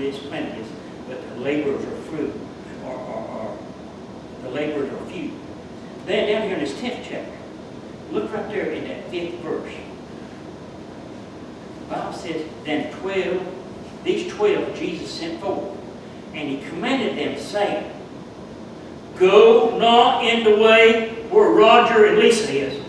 is plenteous, but the laborers are few, or the laborers are few. Then down here in this 10th chapter, look right there in that 5th verse. The Bible says, then these 12 Jesus sent forth, and he commanded them, saying, go not in the way where Roger and Lisa is,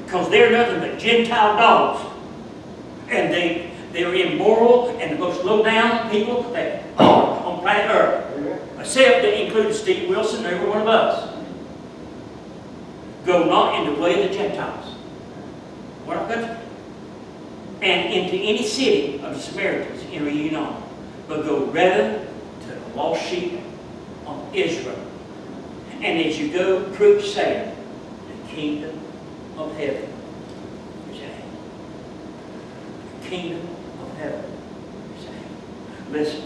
because they're nothing but Gentile dogs. And they're immoral and the most low-down people that on planet Earth. Except that included Steve Wilson and every one of us. Go not in the way of the Gentiles. What our country? And into any city of the Samaritans enter ye not, but go rather to the lost sheep of Israel. And as you go, preach, saying, the kingdom of heaven is at hand. The kingdom of heaven is at hand. Listen,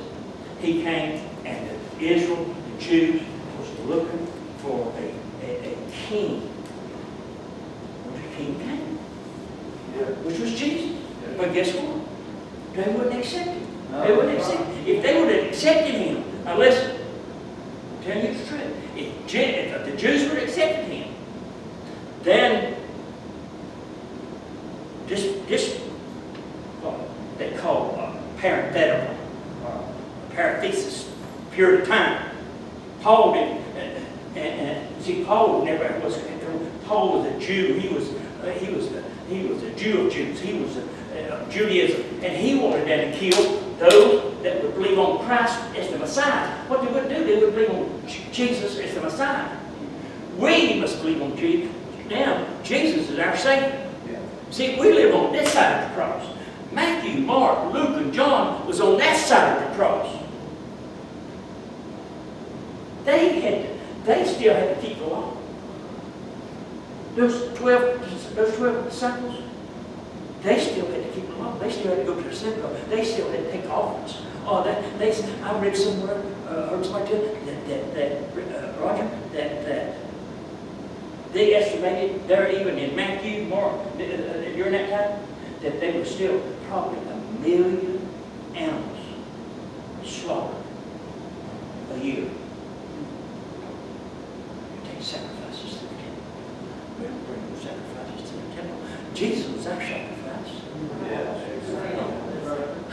he came, and Israel, the Jews, was looking for a king. The king came, which was Jesus. But guess what? They wouldn't accept him. They wouldn't accept him. If they would have accepted him, now listen, I'm telling you the truth. If the Jews would have accepted him, then this what they call parenthetical, or parenthesis, period of time. Paul didn't, see, Paul never was. Paul was a Jew. He was a Jew of Jews. He was Judaism, and he wanted them to kill those that would believe on Christ as the Messiah. What they would do, they would believe on Jesus as the Messiah. We must believe on Jesus. Now, Jesus is our Savior. Yeah. See, we live on this side of the cross. Matthew, Mark, Luke, and John was on that side of the cross. They still had to keep the law. Those 12 disciples, they still had to keep the law. They still had to go to the synagogue. They still had to take offerings. I read somewhere, heard somebody tell that Roger, that they estimated there, even in Matthew, Mark, during that time, that they were still probably 1 million animals slaughtered a year. Take sacrifices to the temple. We don't bring those sacrifices to the temple. Jesus was our sacrifice.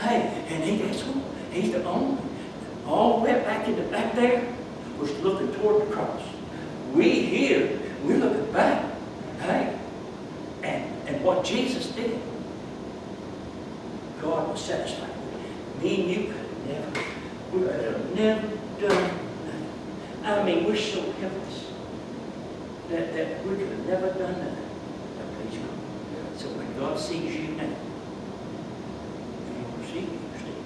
Hey, and guess what? He's the only. All the way back in the back there was looking toward the cross. We here, we're looking back. Hey, and what Jesus did, God was satisfied with. Me and you we could have never done nothing. I mean, we're so helpless that we could have never done nothing. Now, please God. So when God sees you now, He don't see you, Steve.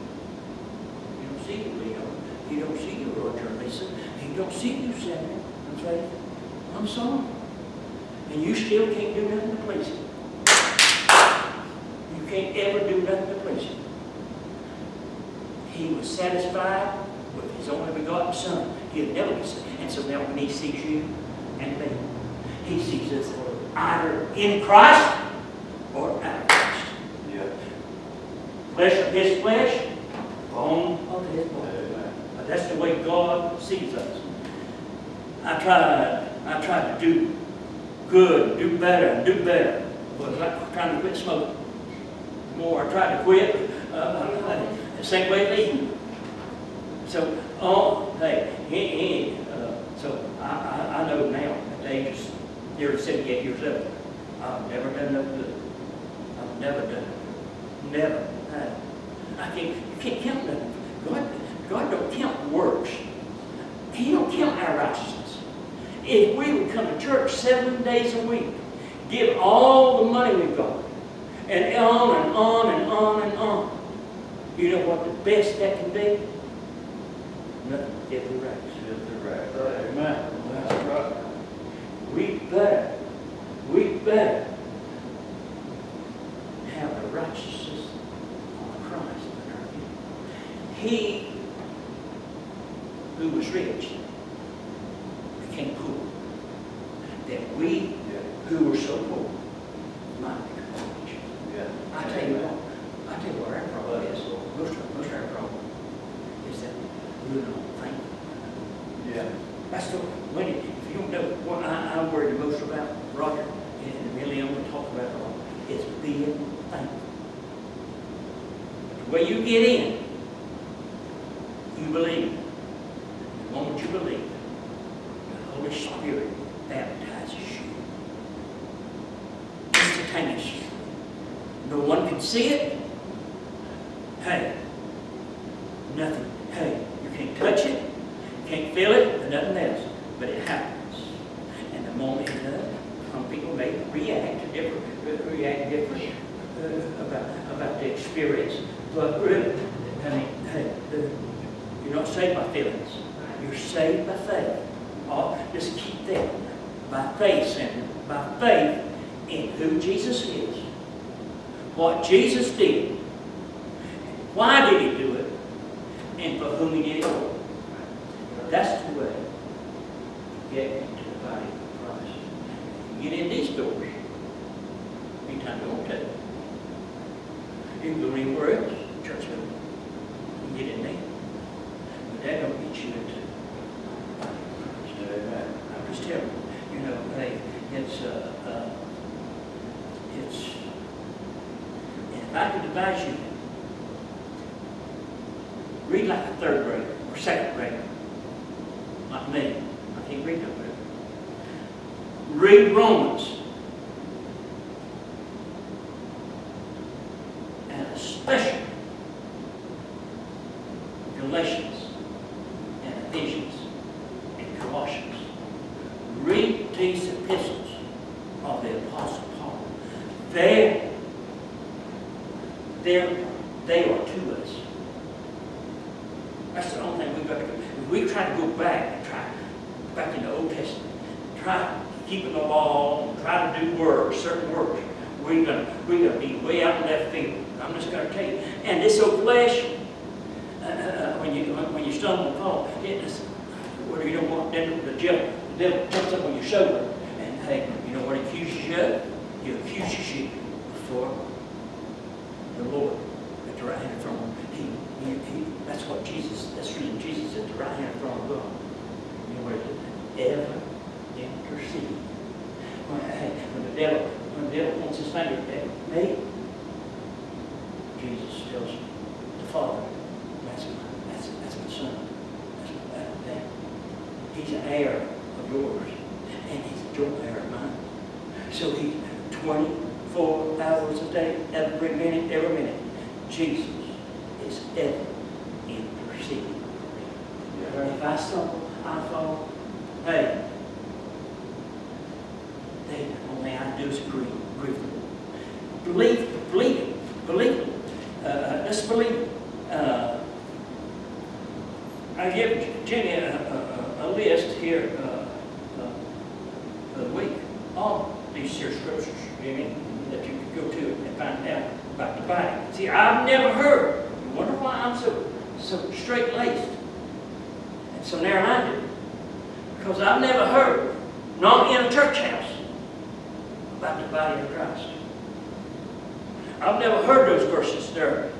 He don't see you, Leo. He don't see you, Roger, Lisa. He don't see you, Samuel. I'm saying, I'm sorry. And you still can't do nothing to please Him. You can't ever do nothing to please Him. He was satisfied with His only begotten Son. He'll never be satisfied. And so now when He sees you and me, He sees us either in Christ or out of Christ. Yeah. Flesh of His flesh, bone of His bone. But that's the way God sees us. I try to do good, do better, and do better. But I'm trying to quit smoking. The more I try to quit, the same way leaving. So, so I know now at the age of nearly 78 years old, I've never done no good. I've never done it. Never. You can't count nothing. God don't count works. He don't count our righteousness. If we would come to church 7 days a week, give all the money we've got, and on and on and on and on, you know what the best that can be? Nothing. Filthy rags. Filthy rags. Amen. That's right. We better have the righteousness of Christ in our life. He who was rich became poor, that we who were so poor might become rich. Yeah. I tell you what our problem is. Most of our problem is good on thankful. Yeah. That's the, when, if you don't know what I'm worried most about, Roger, and really I'm going to talk about it all, is being thankful. The way you get in, you believe. The moment you believe, the Holy Spirit baptizes you. Instantaneously. No one can see it. Hey, nothing. Hey, you can't touch it, you can't feel it, or nothing else. But it happens. And the moment it does, some people may react different about the experience. But really, I mean, hey, you're not saved by feelings. You're saved by faith. Oh, just keep that. By faith, Senator. By faith in who Jesus is. What Jesus did. Why did he do it? And for whom he did it for. That's the way to get into the body of Christ. You get in these doors. Anytime you want to. You can go anywhere else. Church building. You can get in there. But that don't get you into I'm just telling you, hey, it's, and if I could advise you, read like a third grader or second grader, like me. I can't read no better. Read Romans, and especially Galatians and Ephesians and Colossians. Read these epistles of the Apostle Paul. They are to us. That's the only thing we've got to do. If we try to go back and try back in the Old Testament, try keeping the law, and try to do works, certain works, we're gonna be way out in left field. I'm just gonna tell you. And this old flesh, when you stumble and fall, where you don't want then the devil jumps up on your shoulder, and hey, you know what he accuses you of? He accuses you before the Lord at the right hand throne. That's what Jesus. That's reason Jesus at the right hand throne of God. You know what it is? Ever intercede. When the devil points his finger at me, Jesus tells the Father, that's my son. That's he's an heir of yours, and he's a joint heir of mine. So he's 24 hours a day, every minute. Jesus is ever interceding. If I stumble, I fall. Hey, the only thing I do is grieve. Believe it. Let's believe it. I give Jenny a list here of the week. All these here scriptures, Jenny, that you could go to and find out about the Bible. See, I've never heard. You wonder why I'm so straight-laced and so narrow-minded? Because I've never heard, not in a church house, about the body of Christ. I've never heard those verses there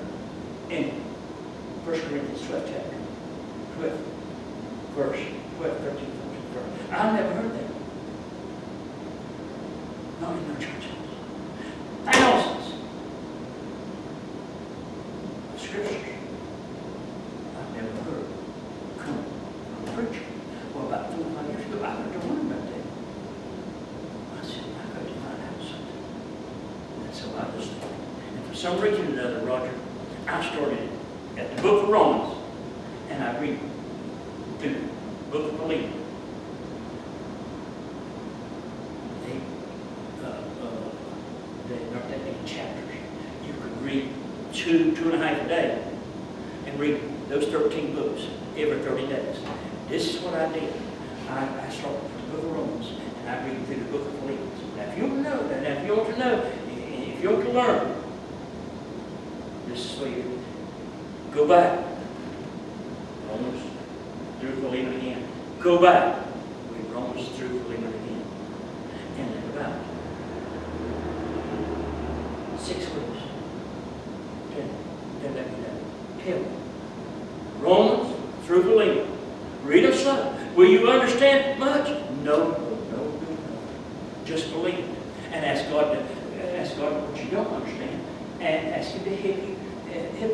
in 1 Corinthians 12 chapter. 12 verse 12, 13, 14 verse. I've never heard that. Not in no church house. Thousands of scriptures I've never heard come from a preacher. Well, about 4 or 5 years ago, I heard the one about that. I said, I got to find out something. And so I just started. And for some reason or another, Roger, I started at the book of Romans, and I read through the book of Philemon. They're not that many chapters. You could read two and a half a day, and read those 13 books every 30 days. This is what I did. I started with the book of Romans, and I read through the book of Philemon. Now, if you want to know that, if you want to know, if you want to learn, this is where you go back. Romans through Philemon again. Go back. Read Romans through Philemon again. And in about 6 weeks, then let me know. Tell me. Romans through Believer. Read them slow. Will you understand much? No. Just believe it. And ask God what you don't understand. And ask Him to help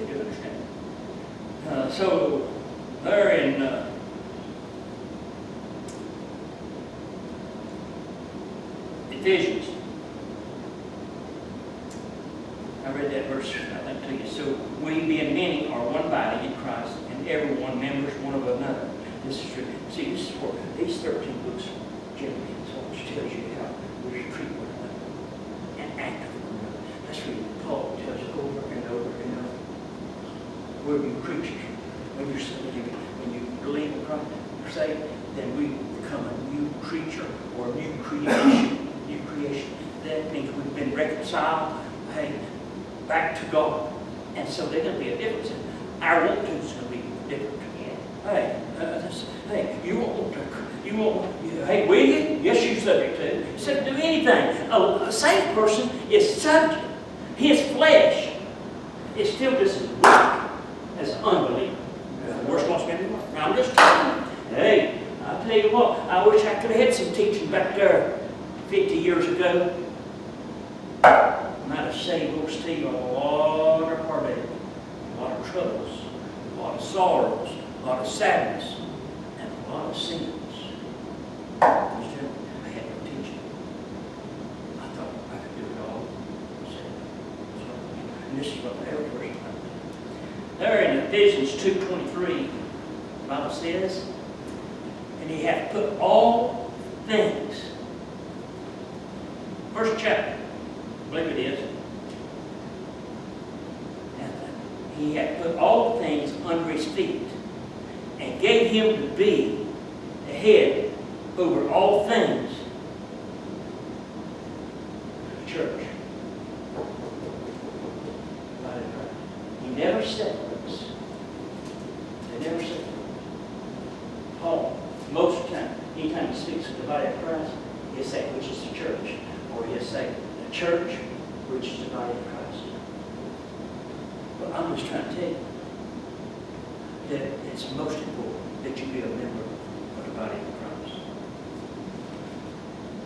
you to understand. So, there in Ephesians, I read that verse, I think, to you. So, we being many are one body in Christ, and every one members one of another. This is true. See, this is where these 13 books generally tells you how we should treat one another and act with one another. That's what Paul tells you over and over and over. We're new creatures. When you believe in Christ, you're saved, then we become a new creature or a new creation. New creation. That means we've been reconciled, back to God. And so there's going to be a difference. Our want to is going to be different. You won't want to. Hey, will you? Yes, you're subject to. You said do anything. A saved person is subject. His flesh is still just as weak as an unbeliever. The worst one's going to be one. Now, I'm just telling you. Hey, I'll tell you what. I wish I could have had some teaching back there 50 years ago. Might have saved old Steve a lot of heartache, a lot of troubles, a lot of sorrows, a lot of sadness, and a lot of sins. I had no teaching. I thought I could do it all. And this is what the elder person did. There in Ephesians 2:23, the Bible says, and He hath put all things, first chapter, I believe it is, He hath put all things under His feet, and gave Him to be the head over all things. The church. He never separates. They never separate. Paul, most of the time, anytime he speaks of the body of Christ, he'll say, which is the church. Or he'll say, the church, which is the body of Christ. But I'm just trying to tell you that it's most important that you be a member of the body of Christ.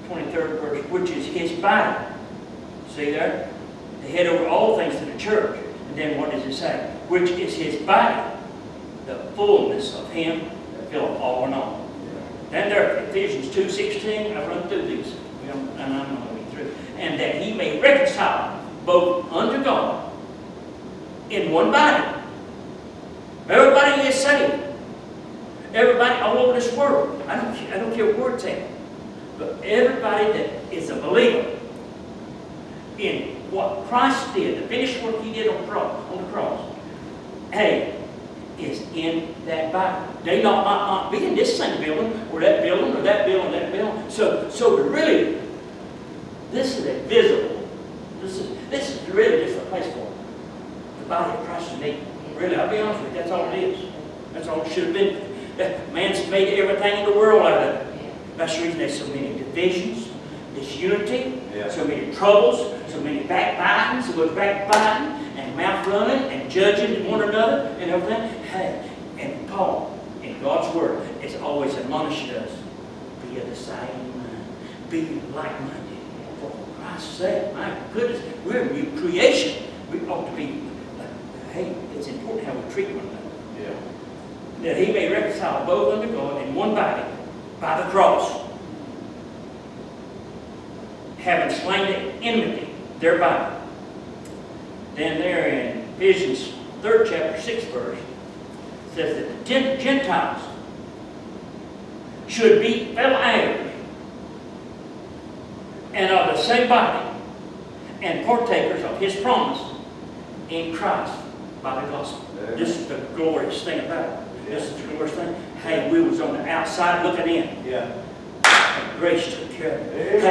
23rd verse, which is His body. See there? The head over all things to the church. And then what does it say? Which is His body, the fullness of Him that filleth all in all. Then there, Ephesians 2:16, I've run through these, and I'm not going to be through. And that He may reconcile both unto God in one body. Everybody is saved. Everybody all over this world. I don't care where it's at. But everybody that is a believer in what Christ did, the finished work He did on the cross, is in that body. They might not be in this same building, or that building, or that building, or that building. So really, this is a visible. This is really just a place for the body of Christ to meet. Really, I'll be honest with you, that's all it is. That's all it should have been. Man's made everything in the world out of it. That's the reason there's so many divisions, disunity, so many troubles, so many backbitings, so much backbiting, and mouth running, and judging one another, and everything. Hey, and Paul, in God's Word, is always admonishing us, be of the same mind, be like-minded. For Christ's sake, my goodness, we're a new creation. We ought to be, it's important how we treat one another. That He may reconcile both unto God in one body by the cross, having slain the enmity thereby. Then there in Ephesians 3rd chapter 6th verse says that the Gentiles should be fellow heirs and of the same body and partakers of His promise in Christ by the gospel. This is the glorious thing about it. This is the glorious thing. Hey, we was on the outside looking in. And grace took care of it.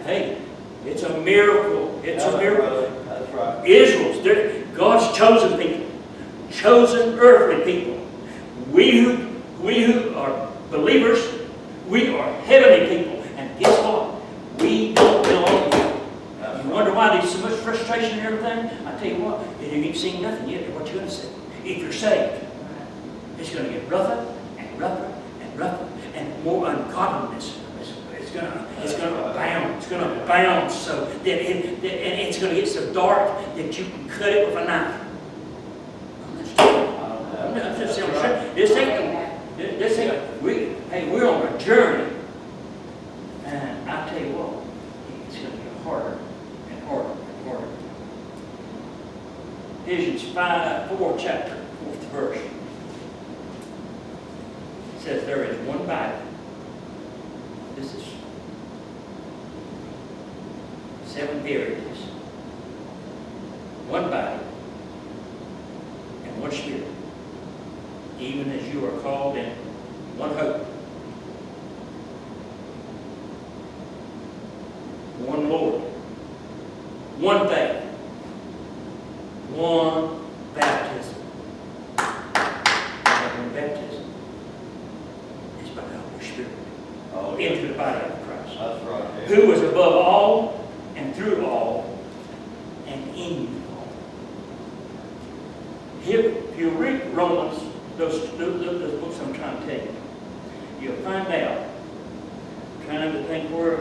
Hey, it's a miracle. It's a miracle. That's right. Israel's, God's chosen people. Chosen earthly people. We who are believers, we are heavenly people. And guess what? We don't belong here. You wonder why there's so much frustration and everything? I tell you what, you ain't seen nothing yet of what you're going to see. If you're saved, it's going to get rough. rougher and rougher and rougher, and more ungodliness. It's gonna abound. It's gonna abound so that and it's gonna get so dark that you can cut it with a knife. I'm just saying, this ain't, we're on a journey, and I tell you what, it's gonna get harder and harder and harder. Ephesians 4 chapter, 4th verse. It says there is one body. This is 7 verities. One body and one spirit. Even as you are called in one hope. One Lord. One faith. One baptism. One baptism is by the Holy Spirit into the body of Christ. That's right. Who is above all and through all and in you all. Here, if you read Romans, those books I'm trying to tell you, you'll find out. I'm trying to think where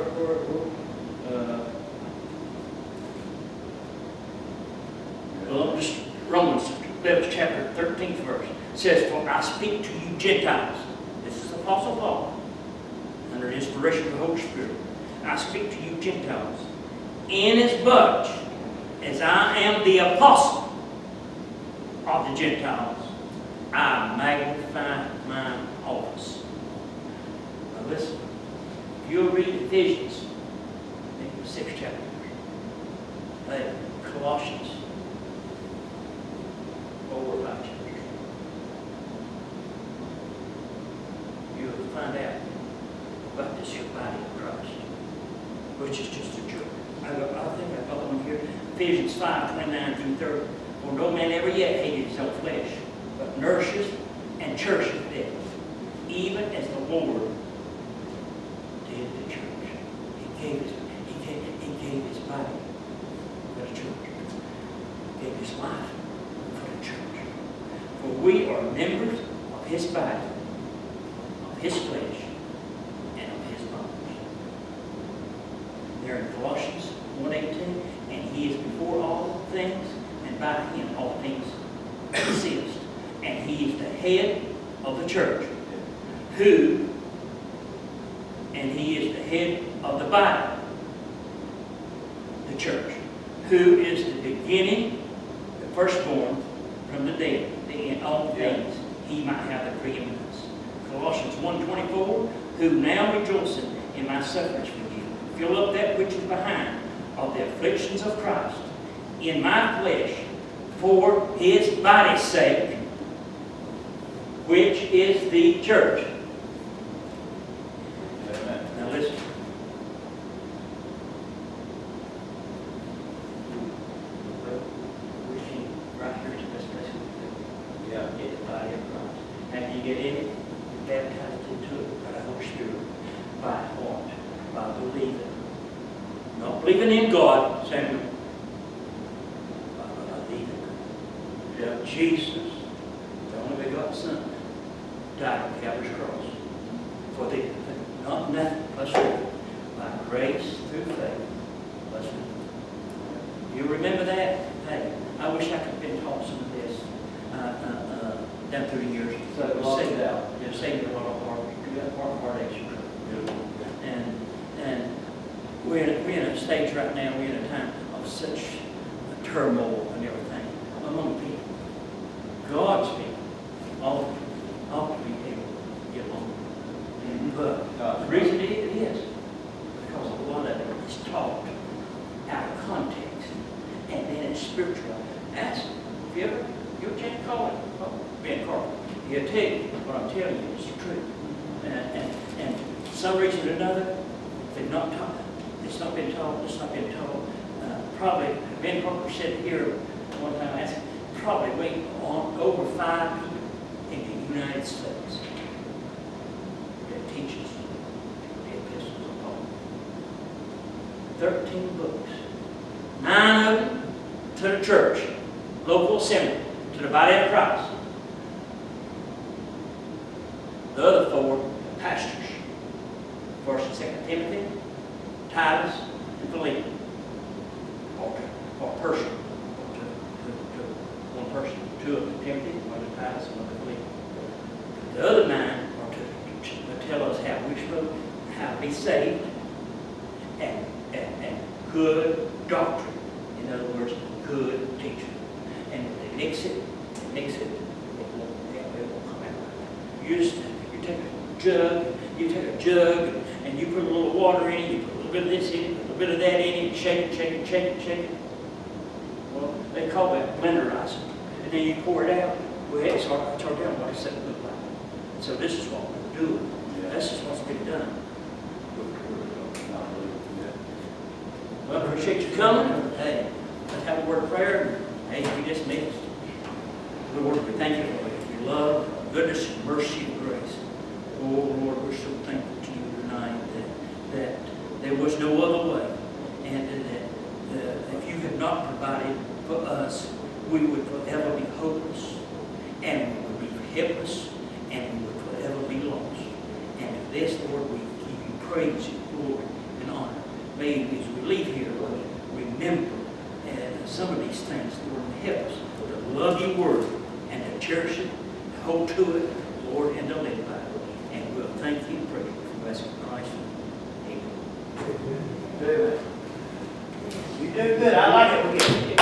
Romans 11, chapter 13th verse says, "For I speak to you Gentiles." This is Apostle Paul, under the inspiration of the Holy Spirit. "I speak to you Gentiles, inasmuch as I am the apostle of the Gentiles, I magnify my office." Now listen, if you'll read Ephesians, I think the 6th chapter, Colossians, over 5 chapters, you'll find out about this here body of Christ, which is just a joke. I think I got one here, Ephesians 5:29-30. "For no man ever yet hated his own flesh, but nourishes and cherisheth it, even as the Lord did the church." He gave his body for the church. He gave his life for the church. For we are members of his body, of his flesh, and of his bones. There in Colossians 1:18, "And he is before all things, and by him all things consist. And he is the head of the church, and he is the head of the body, the church, who is the beginning, the firstborn from the dead, that in all things he might have the preeminence." Colossians 1:24, "Who now rejoicing in my sufferings for you, fill up that which is behind of the afflictions of Christ in my flesh, for his body's sake, which is the church." Amen. Now listen. Right here is the best place we can Yeah. get the body of Christ. How do you get in it? You're baptized into it by the Holy Spirit. By what? By believing. Not believing in God, Samuel. By believing. Yeah. Jesus, the only begotten Son, died on Calvary's cross for thee. Not nothing plus nothing. By grace through faith plus nothing. You remember that? Hey, I wish I could have been taught some of this down through the years. So it was saved out. Yeah, saved a lot of heartaches. And we're in a stage right now, we're in a time of such turmoil and everything among people. God's people ought to be able to get along. But the reason it is because a lot of it is taught out of context, and then it's spiritual. Ask if you ever can't call it Ben Carter. He'll tell you what I'm telling you is the truth. And for some reason or another, they've not taught. It's not been taught. It's not been taught. Probably Ben Carter said here one time. I asked him, probably wait on over 5 people in the United States that teaches the epistles of Paul. 13 books. 9 of them to the church, local assembly, to the body of Christ. The other four, pastors. First and Second Timothy, Titus, and Philemon. Or person. To one person. Two of them, Timothy, one to Titus, and one to Philemon. The other 9 are to tell us how we're supposed, how to be saved, and good doctrine. In other words, good teaching. And if they mix it, it won't come out right. You take a jug, and you put a little water in it, you put a little bit of this in it, a little bit of that in it, shake it. Well, they call that blenderizing. And then you pour it out. Well, it's hard to tell what it's going to look like. And so this is what we're doing. This is what's been done. Well, I appreciate you coming. Hey, let's have a word of prayer. Hey, we dismissed. Lord, we thank you for your love, goodness, and mercy, and grace. Oh, Lord, we're so thankful to you tonight that there was no other way, and that if you had not provided for us, we would forever be hopeless, and we would be helpless, and we would forever be lost. And for this, Lord, we give you praise, glory, and honor. May, as we leave here, Lord, remember some of these things, Lord, and help us to love your word and to cherish it, to hold to it, Lord, and to live by it. And we'll thank you and praise you for blessing Christ. Amen. You do good. I like it when you get